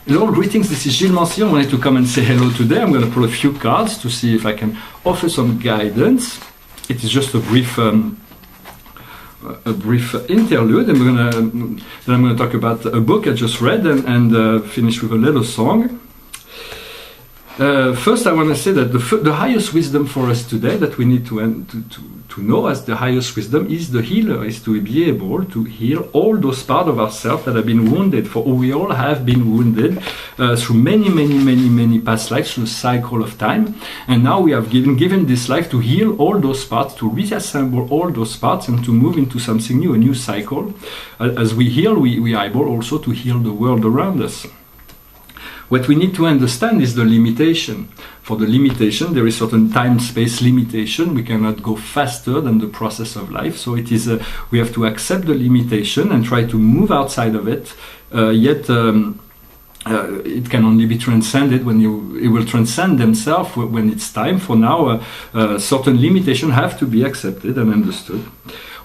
Hello, greetings, this is Gilles Mancier. I wanted to come and say hello today. I'm going to pull a few cards to see if I can offer some guidance. It is just a brief interlude, and then I'm going to talk about a book I just read and finish with a little song. First, I want to say that the highest wisdom for us today that we need to know as the highest wisdom is the healer, is to be able to heal all those parts of ourselves that have been wounded. For we all have been wounded through many past lives, through the cycle of time, and now we have given this life to heal all those parts, to reassemble all those parts, and to move into something new, a new cycle. As we heal, we are able also to heal the world around us. What we need to understand is the limitation. For the limitation, there is certain time-space limitation. We cannot go faster than the process of life. So it is we have to accept the limitation and try to move outside of it. Yet it can only be transcended when it will transcend themselves when it's time. For now, certain limitations have to be accepted and understood.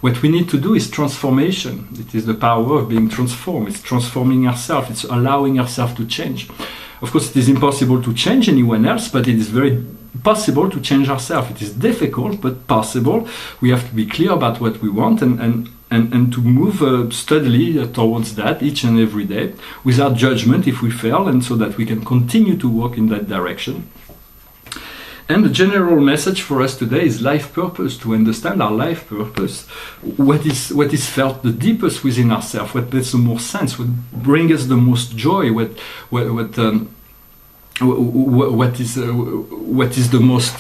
What we need to do is transformation. It is the power of being transformed. It's transforming ourselves. It's allowing ourselves to change. Of course, it is impossible to change anyone else, but it is very possible to change ourselves. It is difficult, but possible. We have to be clear about what we want and to move steadily towards that each and every day without judgment if we fail, and so that we can continue to walk in that direction. And the general message for us today is life purpose, to understand our life purpose. What is felt the deepest within ourselves, what makes the most sense, what brings us the most joy, what is the most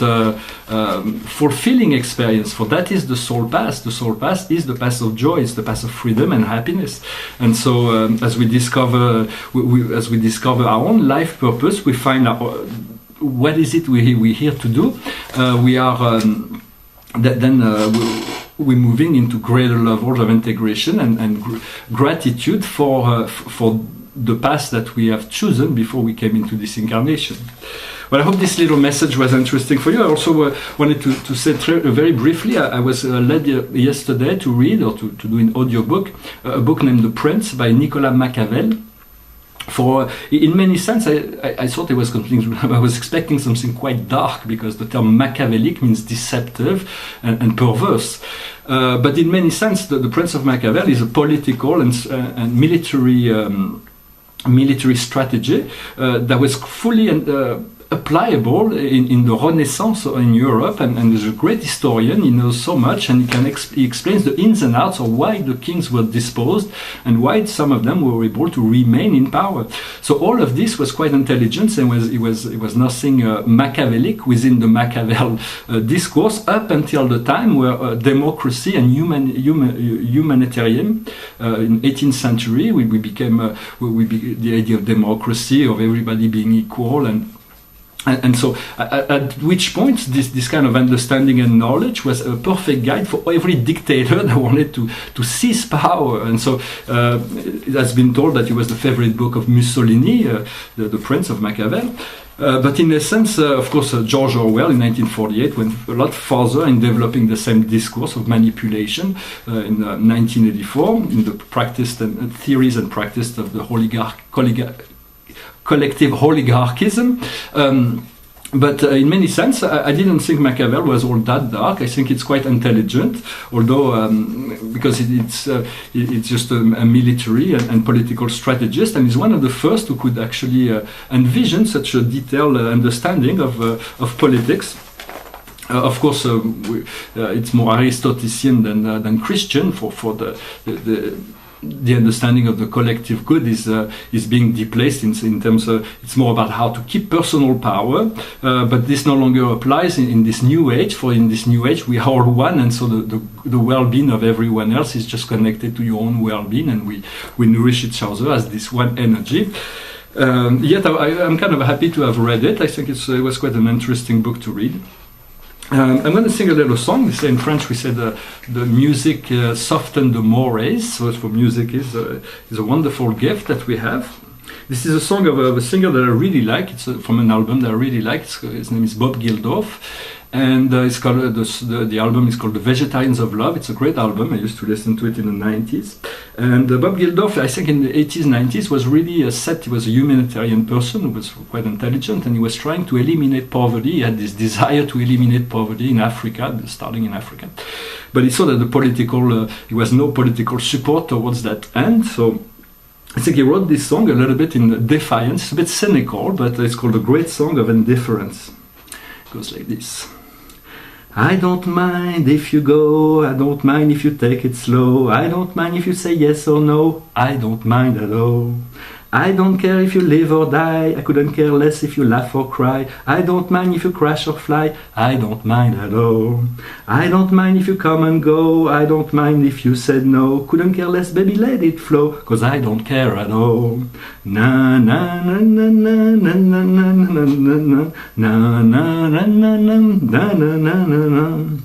fulfilling experience. For that is the soul path. The soul path is the path of joy. It's the path of freedom and happiness. And so as we discover our own life purpose, we find out what is it we're here to do. We're moving into greater levels of integration and gratitude for the path that we have chosen before we came into this incarnation. Well, I hope this little message was interesting for you. I also wanted to say very briefly, I was led yesterday to read or to do an audiobook, a book named The Prince by Nicolas Machiavel. For in many sense, I thought it was something. I was expecting something quite dark, because the term Machiavellic means deceptive and perverse. But in many sense, the Prince of Machiavel is a political and military strategy that was fully applicable in the Renaissance in Europe, and is a great historian. He knows so much, and he explains the ins and outs of why the kings were disposed and why some of them were able to remain in power. So all of this was quite intelligent, and it was nothing Machiavellic within the Machiavel discourse, up until the time where democracy and humanitarian in 18th century we became the idea of democracy, of everybody being equal, and so at which point this kind of understanding and knowledge was a perfect guide for every dictator that wanted to seize power. And so it has been told that it was the favorite book of Mussolini, the Prince of Machiavel. But in essence, of course, George Orwell in 1948 went a lot further in developing the same discourse of manipulation in 1984, in the practice and theories and practice of the collective oligarchism. But in many sense, I didn't think Machiavel was all that dark. I think it's quite intelligent, although because it's just a military and political strategist, and is one of the first who could actually envision such a detailed understanding of politics. Of course, it's more Aristotelian than Christian for the understanding of the collective good is being displaced in terms of, it's more about how to keep personal power, but this no longer applies in this new age. For in this new age we are all one, and so the well-being of everyone else is just connected to your own well-being, and we nourish each other as this one energy. Yet I'm kind of happy to have read it. I think it was quite an interesting book to read. I'm going to sing a little song. We say in French, we say the music soften the mores. So for music is a wonderful gift that we have. This is a song of a singer that I really like. It's from an album that I really like. His name is Bob Geldof. And it's called the album is called The Vegetarians of Love. It's a great album. I used to listen to it in the 90s. And Bob Geldof, I think in the 80s, 90s, was really he was a humanitarian person who was quite intelligent, and he was trying to eliminate poverty. He had this desire to eliminate poverty in Africa, starting in Africa. But he saw that there was no political support towards that end, so I think he wrote this song a little bit in defiance. It's a bit cynical, but it's called A Great Song of Indifference. It goes like this. I don't mind if you go, I don't mind if you take it slow, I don't mind if you say yes or no, I don't mind at all. I don't care if you live or die, I couldn't care less if you laugh or cry, I don't mind if you crash or fly, I don't mind at all. I don't mind if you come and go, I don't mind if you said no, couldn't care less, baby, let it flow, cause I don't care at all. Na na na na na na na na na na na na na na na na na.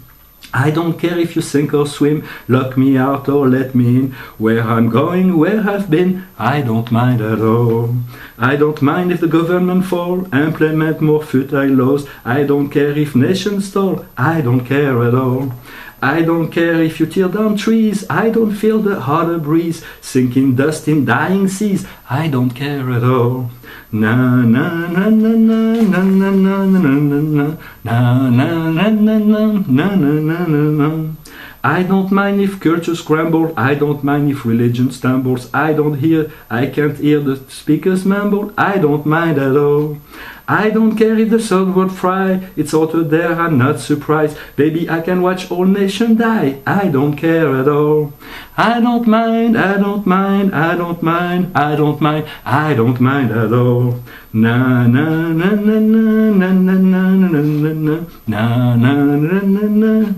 I don't care if you sink or swim, lock me out or let me in, where I'm going, where I've been, I don't mind at all. I don't mind if the government fall, implement more futile laws, I don't care if nations stall, I don't care at all. I don't care if you tear down trees, I don't feel the harder breeze, sinking dust in dying seas, I don't care at all. Na na na na na na na na na na na na na na na na na na. I don't mind if culture scramble, I don't mind if religion stumbles, I can't hear the speakers mumble, I don't mind at all. I don't care if the sun would fry, it's out there, I'm not surprised, baby I can watch all nations die, I don't care at all. I don't mind, I don't mind, I don't mind, I don't mind, I don't mind at all. Na na na na na na na na na na na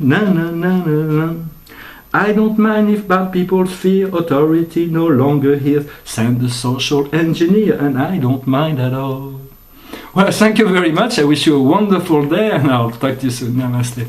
na na na na na. I don't mind if bad people fear authority no longer here. Send the social engineer, and I don't mind at all. Well, thank you very much. I wish you a wonderful day, and I'll talk to you soon. Namaste.